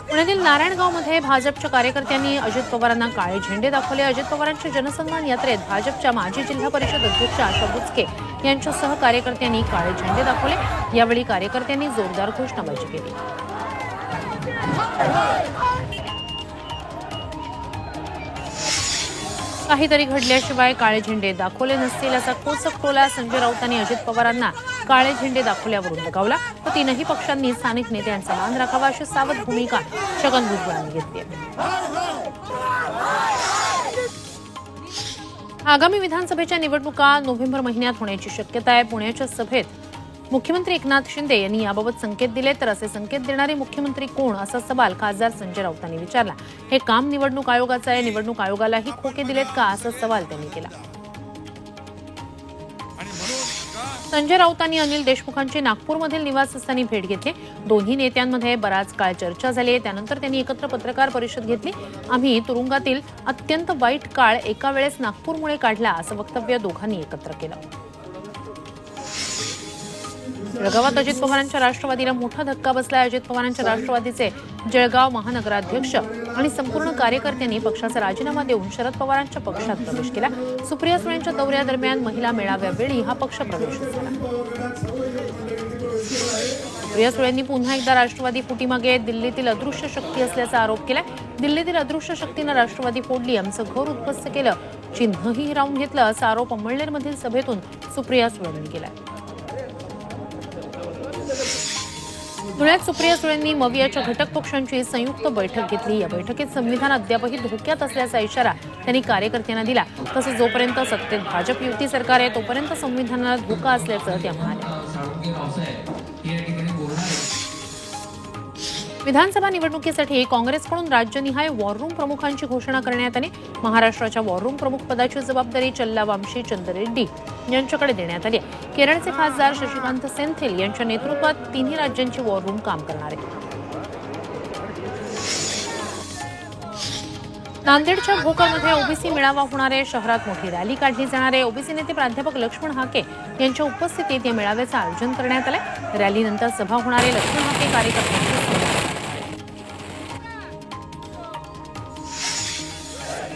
पुण्यातील नारायणगावमध्ये भाजपच्या कार्यकर्त्यांनी अजित पवारांना काळे झेंडे दाखवले। अजित पवारांच्या जनसन्मान यात्रेत भाजपच्या माजी जिल्हा परिषद अध्यक्ष आशा बुचके यांच्यासह कार्यकर्त्यांनी काळे झेंडे दाखवले। यावेळी कार्यकर्त्यांनी जोरदार घोषणाबाजी केली। काहीतरी घडल्याशिवाय काळे झेंडे दाखवले नसतील असा खोचक टोला संजय राऊतांनी अजित पवारांना काळे झेंडे दाखवल्यावरून लगावला। तर तीनही पक्षांनी स्थानिक नेत्यांचा मान राखावा अशी सावध भूमिका छगन भुजबळांनी घेतली आहे। आगामी विधानसभेच्या निवडणुका नोव्हेंबर महिन्यात होण्याची शक्यता आहे। पुण्याच्या सभेत मुख्यमंत्री एकनाथ शिंदे यांनी याबाबत संकेत दिले। तर असे संकेत देणारे मुख्यमंत्री कोण असा सवाल खासदार संजय राऊतांनी विचारला। हे काम निवडणूक आयोगाचं आहे, निवडणूक आयोगालाही खोके दिलेत का असा सवाल त्यांनी केला। संजय राऊतांनी अनिल देशमुखांची नागपूरमधील निवासस्थानी भेट घेतली। दोन्ही नेत्यांमध्ये बराच काळ चर्चा झाली। त्यानंतर त्यांनी एकत्र पत्रकार परिषद घेतली। आम्ही तुरुंगातील अत्यंत वाईट काळ एका वेळेस नागपूरमुळे काढला असं वक्तव्य दोघांनी एकत्र केलं। जळगावात अजित पवारांच्या राष्ट्रवादीला मोठा धक्का बसला। अजित पवारांच्या राष्ट्रवादीचे जळगाव महानगराध्यक्ष आणि संपूर्ण कार्यकर्त्यांनी पक्षाचा राजीनामा देऊन शरद पवारांच्या पक्षात प्रवेश केला। सुप्रिया सुळेंच्या दौऱ्यादरम्यान महिला मेळाव्यावेळी हा पक्ष प्रवेश झाला। सुप्रिया सुळेंनी पुन्हा एकदा राष्ट्रवादी फुटीमागे दिल्लीतील अदृश्य शक्ती असल्याचा आरोप केला। दिल्लीतील अदृश्य शक्तीनं राष्ट्रवादी फोडली, आमचं घर उद्ध्वस्त केलं, चिन्हही हिरावून घेतलं असा आरोप अमळनेरमधील सभेतून सुप्रिया सुळेंनी केला। धुळ्यात सुप्रिया सुळेंनी मवियाच्या घटक पक्षांची संयुक्त बैठक घेतली। या बैठकीत संविधान अद्यापही धोक्यात असल्याचा इशारा त्यांनी कार्यकर्त्यांना दिला। तसंच जोपर्यंत सत्तेत भाजप युती सरकार आहे तोपर्यंत संविधानाला धोका असल्याचं त्या म्हणाल्या। विधानसभा निवडणुकीसाठी काँग्रेसकडून राज्यनिहाय वॉर रूम प्रमुखांची घोषणा करण्यात आली। महाराष्ट्राच्या वॉर रूम प्रमुख पदाची जबाबदारी चल्लावामशी चंद्ररेड्डी यांच्याकडे देण्यात आली। केरळचे खासदार शशिकांत सेंथिल यांच्या नेतृत्वात तिन्ही राज्यांची वॉर रूम काम करणार आहे। नांदेडच्या भोकरमध्ये ओबीसी मेळावा होणार आहे। शहरात मोठी रॅली काढली जाणार आहे। ओबीसी नेते प्राध्यापक लक्ष्मण हाके यांच्या उपस्थितीत या मेळाव्याचं आयोजन करण्यात आलंय। रॅलीनंतर सभा होणार आहे। लक्ष्मण हाके कार्यकर्त्यांची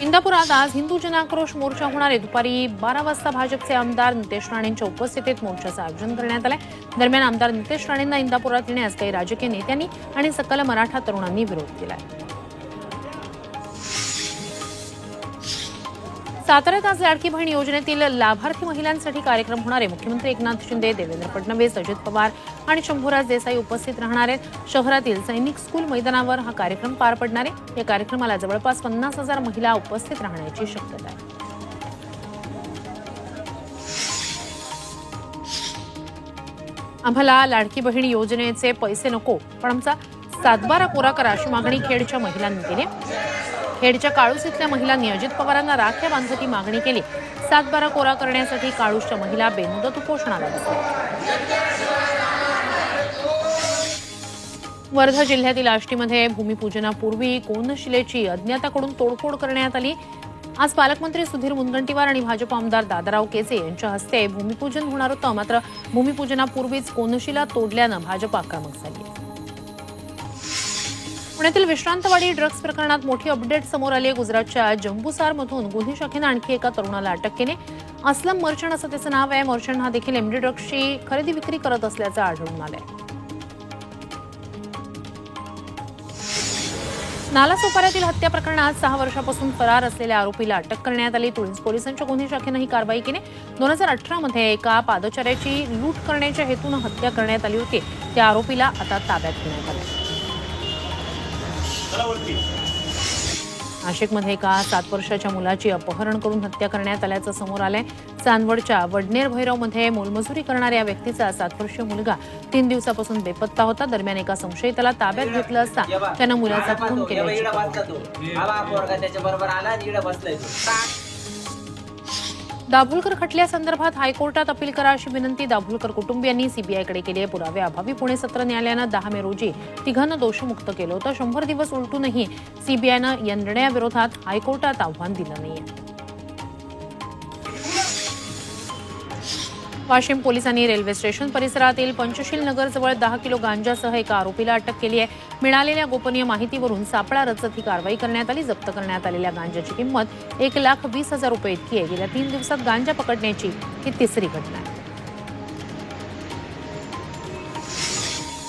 इंदापुरात आज हिंदू जनाक्रोश मोर्चा होणार आहे। दुपारी 12 वाजता भाजपचे आमदार नितेश राणेंच्या उपस्थितीत मोर्चाचं आयोजन करण्यात आलंय। दरम्यान आमदार नितेश राणेंना इंदापुरात येण्यास काही राजकीय नेत्यांनी आणि सकल मराठा तरुणांनी विरोध केलाय। साताऱ्यात आज लाडकी बहीण योजनेतील लाभार्थी महिलांसाठी कार्यक्रम होणार आहे। मुख्यमंत्री एकनाथ शिंदे, देवेंद्र फडणवीस, अजित पवार आणि शंभूराज देसाई उपस्थित राहणार आहेत। शहरातील सैनिक स्कूल मैदानावर हा कार्यक्रम पार पडणार आहे। या कार्यक्रमाला जवळपास 50,000 महिला उपस्थित राहण्याची शक्यता आहे। आम्हाला लाडकी बहीण योजनेचे पैसे नको, पण आमचा 7/12 कोरा करा अशी मागणी खेडच्या महिलांनी केली। खेडच्या काळूस इथल्या महिलांनी अजित पवारांना राख्या बांधत ही मागणी केली। 7/12 कोरा करण्यासाठी काळूसच्या महिला बेमुदत उपोषणाला बसल्या। वर्धा जिल्ह्यातील आष्टीमध्ये भूमिपूजनापूर्वी कोनशिलेची अज्ञाताकडून तोडफोड करण्यात आली। आज पालकमंत्री सुधीर मुनगंटीवार आणि भाजप आमदार दादाराव केचे यांच्या हस्ते भूमिपूजन होणार होतं। मात्र भूमिपूजनापूर्वीच कोनशिला तोडल्यानं भाजप आक्रमक झाली। पुण्यातील विश्रांतवाडी ड्रग्ज प्रकरणात मोठी अपडेट समोर आली आहे। गुजरातच्या जंबूसारमधून गुन्हे शाखेनं आणखी एका तरुणाला अटक केली। असलम मर्चंट असं त्याचं नाव आहे। मर्चंट हा देखील एमडी ड्रग्जची खरेदी विक्री करत असल्याचं आढळून आलंय। नालासोपाऱ्यातील हत्या प्रकरणात 6 वर्षापासून फरार असलेल्या आरोपीला अटक करण्यात आली। तुळस पोलिसांच्या गुन्हे शाखेनं ही कारवाई केली। 2018 मध्ये एका पादचाऱ्याची लूट करण्याच्या हेतून हत्या करण्यात आली होती। त्या आरोपीला आता ताब्यात घेण्यात आलं। नाशिकमध्ये एका 7 वर्षाच्या मुलाची अपहरण करून हत्या करण्यात आल्याचं समोर आलंय। चांदवडच्या वडनेर भैरवमध्ये मोलमजुरी करणाऱ्या व्यक्तीचा 7 वर्षीय मुलगा 3 दिवसापासून बेपत्ता होता। दरम्यान एका संशयिताला ताब्यात घेतलं असता त्यानं मुलाचा खून केल्याची दाभोलकर खटल्यासंदर्भात हायकोर्टात अपील करा अशी विनंती दाभोलकर कुटुंबियांनी सीबीआयकडे केली आहे। पुराव्याअभावी पुणे सत्र न्यायालयानं 10 मे रोजी तिघांना दोषमुक्त केलं होतं। 100 दिवस उलटूनही सीबीआयनं या निर्णयाविरोधात हायकोर्टात आव्हान दिलं नाहीये। वाशिम पोलिसांनी रेल्वे स्टेशन परिसरातील पंचशील नगरजवळ 10 किलो गांजासह एका आरोपीला अटक केली आहे. मिळालेल्या गोपनीय माहितीवरून सापळा रचत ही कारवाई करण्यात आली. जप्त करण्यात आलेल्या गांजाची किंमत 1,20,000 रुपये इतकी आहे. गेल्या 3 दिवसात गांजा पकडण्याची ही तिसरी घटना आहे.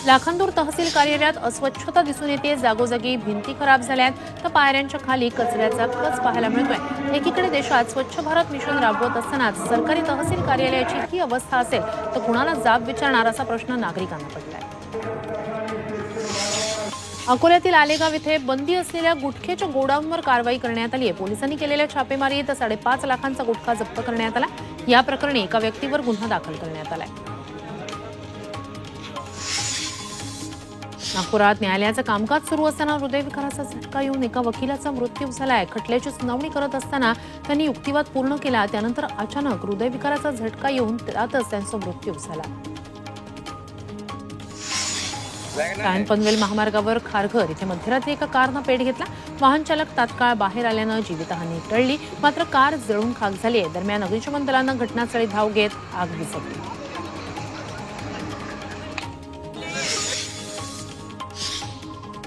लाखांदूर तहसील कार्यालयात अस्वच्छता दिसून येते. जागोजागी भिंती खराब झाल्या आहेत तर पायऱ्यांच्या खाली कचऱ्याचा खच पाहायला मिळतोय. एकीकडे देशात स्वच्छ भारत मिशन राबवत असतानाच सरकारी तहसील कार्यालयाची ही अवस्था असेल तर कुणाला जाब विचारणार असा प्रश्न नागरिकांना पडलाय. अकोल्यातील आलेगाव इथे बंदी असलेल्या गुटख्याच्या गोडाऊनवर कारवाई करण्यात आली आहे. पोलिसांनी केलेल्या छापेमारीत 5.5 लाखांचा गुटखा जप्त करण्यात आला. या प्रकरणी एका व्यक्तीवर गुन्हा दाखल करण्यात आलाय. नागपुरात न्यायालयाचं कामकाज सुरू असताना हृदयविकाराचा झटका येऊन एका वकिलाचा मृत्यू झालाय. खटल्याची सुनावणी करत असताना त्यांनी युक्तिवाद पूर्ण केला. त्यानंतर अचानक हृदयविकाराचा झटका येऊन त्यातच त्यांचा मृत्यू झाला. पनवेल महामार्गावर खारघर इथे मध्यरात्री एका कारनं पेट घेतला. वाहन चालक तात्काळ बाहेर आल्यानं जीवितहानी टळली, मात्र कार जळून खाक झाली आहे. दरम्यान अग्निशमन दलानं घटनास्थळी धाव घेत आग विझवली.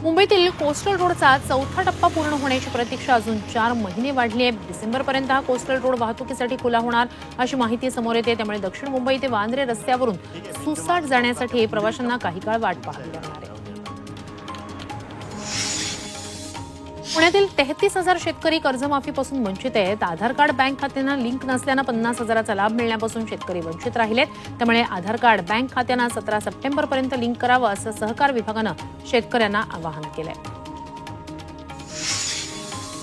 मुंबईतील कोस्टल रोडचा 4था टप्पा पूर्ण होण्याची प्रतीक्षा अजून 4 महिने वाढली आहे. डिसेंबरपर्यंत हा कोस्टल रोड वाहतुकीसाठी खुला होणार अशी माहिती समोर येते. त्यामुळे दक्षिण मुंबई ते वांद्रे रस्त्यावरून सुसाट जाण्यासाठी प्रवाशांना काही काळ वाट पाहावी लागणार आहे. पुण्यातील 33,000 शेतकरी कर्जमाफीपासून वंचित आहेत. आधार कार्ड बँक खात्यांना लिंक नसल्यानं 50,000चा लाभ मिळण्यापासून शेतकरी वंचित राहिलेत. त्यामुळे आधार कार्ड बँक खात्यांना 17 सप्टेंबरपर्यंत लिंक करावं असं सहकार विभागानं शेतकऱ्यांना आवाहन केलंय.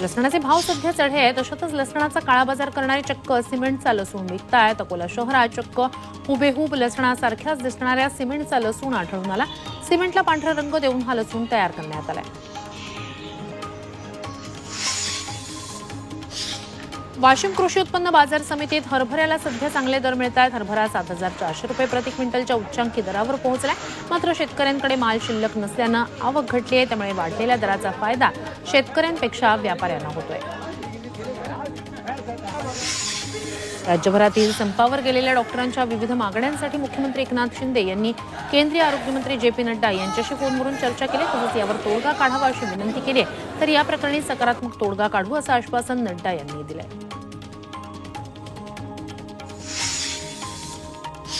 लसणाचे भाव सध्या चढे आहेत. तशातच लसणाचा काळाबाजार करणारे चक्क सिमेंटचा लसूण विकतायत. अकोला शहरात चक्क हुबेहूब लसणासारख्याच दिसणाऱ्या सिमेंटचा लसूण आढळून आला. सिमेंटला पांढरा रंग देऊन हा लसूण तयार करण्यात आलाय. वाशिम कृषी उत्पन्न बाजार समितीत हरभऱ्याला सध्या चांगले दर मिळत आहेत. हरभरा 7,400 रुपये प्रति क्विंटलच्या उच्चांकी दरावर पोहोचलाय. मात्र शेतकऱ्यांकडे माल शिल्लक नसल्यानं आवक घटली आहे. त्यामुळे वाढलेल्या दराचा फायदा शेतकऱ्यांपेक्षा व्यापाऱ्यांना होतोय. राज्यभरातील संपावर गेलेल्या डॉक्टरांच्या विविध मागण्यांसाठी मुख्यमंत्री एकनाथ शिंदे यांनी केंद्रीय आरोग्यमंत्री जे.पी. नड्डा यांच्याशी फोनवरून चर्चा केली. तसंच यावर तोडगा काढावा अशी विनंती केली आहे. तर या प्रकरणी सकारात्मक तोडगा काढू असं आश्वासन नड्डा यांनी दिलंय.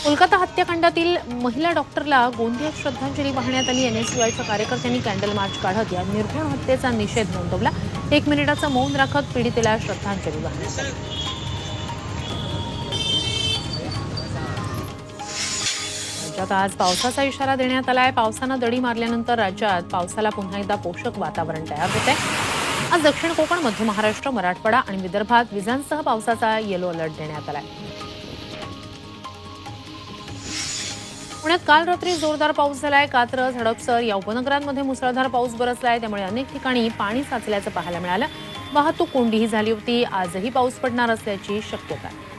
कोलकाता हत्याकांडातील महिला डॉक्टरला गोंदियात श्रद्धांजली वाहण्यात आली. एनएसयूआयच्या कार्यकर्त्यांनी कॅन्डल मार्च काढत या निर्घृण हत्येचा निषेध नोंदवला. 1 मिनिटाचं मौन राखत पीडितेला श्रद्धांजली वाहण्यात आली. राज्यात आज पावसाचा इशारा देण्यात आलाय. पावसानं दडी मारल्यानंतर राज्यात पावसाला पुन्हा एकदा पोषक वातावरण तयार होत आहे. आज दक्षिण कोकण, मध्य महाराष्ट्र, मराठवाडा आणि विदर्भात विजांसह पावसाचा येलो अलर्ट देण्यात आलाय. पुण्यात काल रात्री जोरदार पाऊस झालाय. कात्रज, हडपसर या उपनगरांमध्ये मुसळधार पाऊस बरसलाय. त्यामुळे अनेक ठिकाणी पाणी साचल्याचं पाहायला मिळालं. वाहतूक कोंडीही झाली होती. आजही पाऊस पडणार असल्याची शक्यता आहे.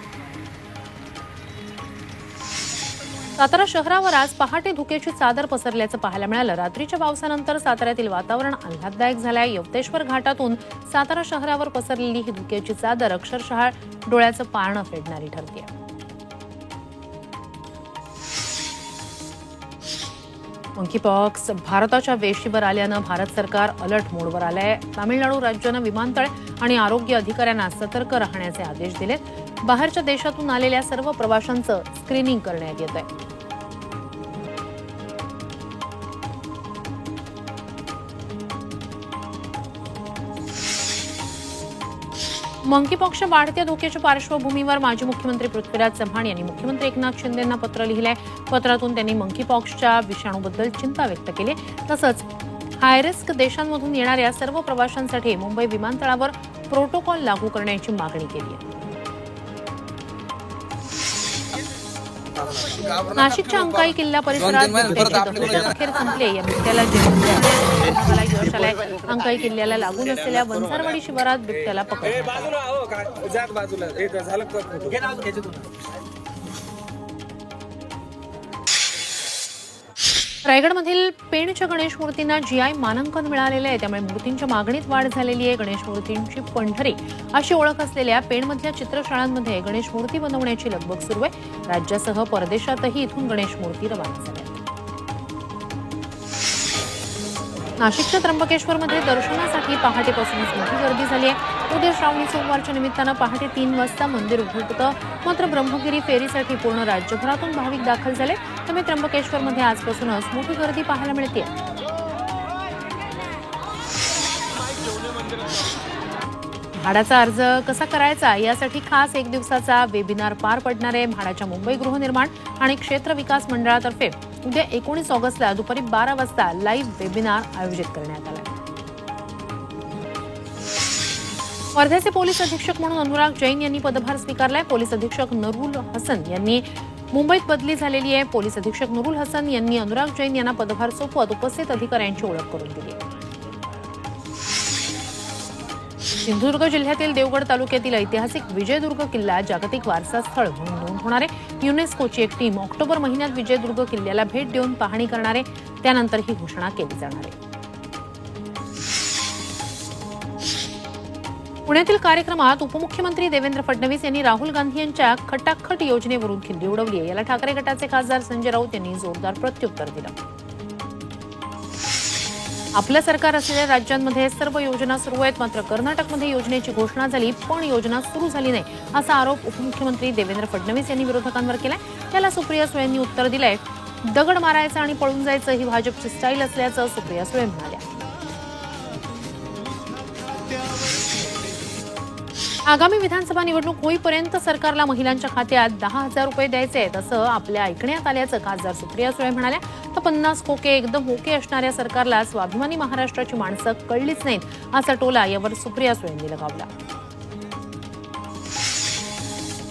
सातारा शहरावर आज पहाटे धुक्याची चादर पसरल्याचं पाहायला मिळालं. रात्रीच्या पावसानंतर साताऱ्यातील वातावरण आल्हाददायक झालंय. यवतेश्वर घाटातून सातारा शहरावर पसरलेली ही धुक्याची चादर अक्षरशः डोळ्याचं पारणं फेडणारी ठरते. मंकीपॉक्स भारताच्या वेशीवर आल्यानं भारत सरकार अलर्ट मोडवर आलंय. तामिळनाडू राज्यानं विमानतळ आणि आरोग्य अधिकाऱ्यांना सतर्क राहण्याचे आदेश दिलेत. बाहेरच्या देशातून आलेल्या सर्व प्रवाशांचं स्क्रीनिंग करण्यात येत आहे. मंकीपॉक्सच्या वाढत्या धोक्याच्या पार्श्वभूमीवर माजी मुख्यमंत्री पृथ्वीराज चव्हाण यांनी मुख्यमंत्री एकनाथ शिंदेंना पत्र लिहिलंय. पत्रातून त्यांनी मंकीपॉक्सच्या विषाणूबद्दल चिंता व्यक्त केली. तसंच हायरिस्क देशांमधून येणाऱ्या सर्व प्रवाशांसाठी मुंबई विमानतळावर प्रोटोकॉल लागू करण्याची मागणी केली आहे. नाशिकच्या अंकाई किल्ला परिसरात अखेर संपले. या बिबट्याला यश आलंय. अंकाई किल्ल्याला लागून असलेल्या वंजारवाडी शिवारात बिबट्याला पकडण्यात आलं. रायगडमधील पेणच्या गणेश मूर्तींना जीआय मानांकन मिळालेलं आहे, त्यामुळे मूर्तींच्या मागणीत वाढ झालेली आहे. गणेश मूर्तींची पंढरी अशी ओळख असलेल्या पेणमधल्या चित्रशाळांमध्ये गणेश मूर्ती बनवण्याची लगबग सुरू आहे. राज्यासह परदेशातही इथून गणेश मूर्ती रवाना झाल्या. नाशिकच्या त्र्यंबकेश्वरमध्ये दर्शनासाठी पहाटेपासूनच मोठी गर्दी झाली आहे. उद्या श्रावणी सोमवारच्या निमित्तानं पहाटे 3 वाजता मंदिर उघडतं. मात्र ब्रह्मगिरी फेरीसाठी पूर्ण राज्यभरातून भाविक दाखल झाले, त्यामुळे त्र्यंबकेश्वरमध्ये आजपासूनच मोठी गर्दी पाहायला मिळते. म्हाडाचा अर्ज कसा करायचा यासाठी खास 1 दिवसाचा वेबिनार पार पडणार आहे. म्हाडाच्या मुंबई गृहनिर्माण आणि क्षेत्र विकास मंडळातर्फे उद्या 19 ऑगस्टला दुपारी 12 वाजता लाईव्ह वेबिनार आयोजित करण्यात आला. वर्ध्याचे पोलीस अधीक्षक म्हणून अनुराग जैन यांनी पदभार स्वीकारलाय. पोलीस अधीक्षक नूरुल हसन यांनी मुंबईत बदली झालेली आहे. पोलीस अधीक्षक नूरुल हसन यांनी अनुराग जैन यांना पदभार सोपवत उपस्थित अधिकाऱ्यांची ओळख करून दिली. सिंधुदुर्ग जिल्ह्यातील देवगड तालुक्यातील ऐतिहासिक विजयदुर्ग किल्ला जागतिक वारसा स्थळ म्हणून नोंद होणार आहे. युनेस्कोची एक टीम ऑक्टोबर महिन्यात विजयदुर्ग किल्ल्याला भेट देऊन पाहणी करणार आहे. त्यानंतर ही घोषणा केली जाणार आहे. पुण्यातील कार्यक्रमात उपमुख्यमंत्री देवेंद्र फडणवीस यांनी राहुल गांधी यांच्या खटाखट योजनेवरून खिल्ली उडवली आहे. याला ठाकरे गटाचे खासदार संजय राऊत यांनी जोरदार प्रत्युत्तर दिलं. आपलं सरकार असलेल्या राज्यांमध्ये सर्व योजना सुरू आहेत, मात्र कर्नाटकमध्ये योजनेची घोषणा झाली पण योजना सुरू झाली नाही, असा आरोप उपमुख्यमंत्री देवेंद्र फडणवीस यांनी विरोधकांवर केलाय. त्याला सुप्रिया सुळेंनी उत्तर दिलंय. दगड मारायचं आणि पळून जायचं ही भाजपची स्टाईल असल्याचं सुप्रिया सुळे म्हणाल्या. आगामी विधानसभा निवडणूक होईपर्यंत सरकारला महिलांच्या खात्यात 10,000 रुपये द्यायचे आहेत असं आपल्या ऐकण्यात आल्याचं खासदार सुप्रिया सुळे म्हणाल्या. तर 50 खोके एकदम ओके असणाऱ्या सरकारला स्वाभिमानी महाराष्ट्राची माणसं कळलीच नाहीत, असा टोला यावर सुप्रिया सुळेंनी लगावला.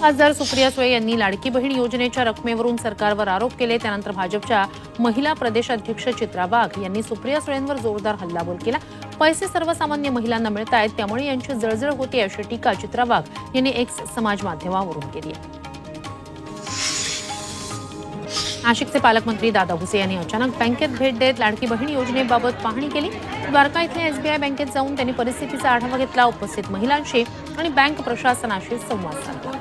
खासदार सुप्रिया सुळे यांनी लाडकी बहीण योजनेच्या रकमेवरून सरकारवर आरोप केले. त्यानंतर भाजपच्या महिला प्रदेशाध्यक्ष चित्रा वाघ यांनी सुप्रिया सुळेंवर जोरदार हल्लाबोल केला. पैसे सर्वसामान्य महिलांना मिळत आहेत, त्यामुळे यांची जळजळ होते अशी टीका चित्रा वाघ यांनी एक्स समाज माध्यमावरून केली आहे. नाशिकचे पालकमंत्री दादा भुसे यांनी अचानक बँकेत भेट देत लाडकी बहीण योजनेबाबत पाहणी केली. द्वारका इथल्या एसबीआय बँकेत जाऊन त्यांनी परिस्थितीचा आढावा घेतला. उपस्थित महिलांशी आणि बँक प्रशासनाशी संवाद साधला.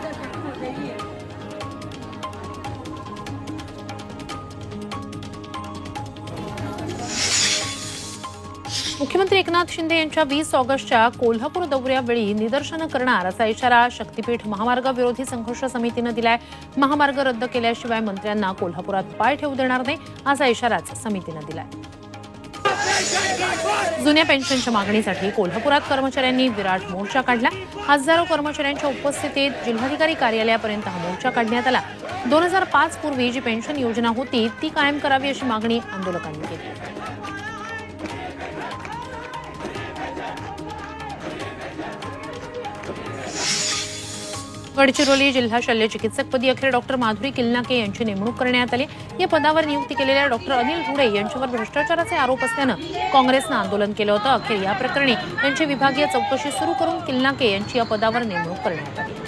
मुख्यमंत्री एकनाथ शिंदे यांच्या 20 ऑगस्टच्या कोल्हापूर दौऱ्यावेळी निदर्शनं करणार असा इशारा शक्तीपीठ महामार्ग विरोधी संघर्ष समितीनं दिलाय. महामार्ग रद्द केल्याशिवाय मंत्र्यांना कोल्हापुरात पाय ठेवू देणार नाही, असा इशाराच समितीनं दिलाय. जुन्या पेन्शनच्या मागणीसाठी कोल्हापुरात कर्मचाऱ्यांनी विराट मोर्चा काढला. हजारो कर्मचाऱ्यांच्या उपस्थितीत जिल्हाधिकारी कार्यालयापर्यंत हा मोर्चा काढण्यात आला. 2005 पूर्वी जी पेन्शन योजना होती ती कायम करावी अशी मागणी आंदोलकांनी केली. गडचिरोली जिल्हा शल्यचिकित्सकपदी अखेर डॉक्टर माधुरी किल्लाके यांची नेमणूक करण्यात आली. या पदावर नियुक्ती केलेल्या डॉक्टर अनिल घुडे यांच्यावर भ्रष्टाचाराचे आरोप असल्यानं काँग्रेसनं आंदोलन केलं होतं. अखेर या प्रकरणी त्यांची विभागीय चौकशी सुरू करून किल्लाके यांची या पदावर नेमणूक करण्यात आली.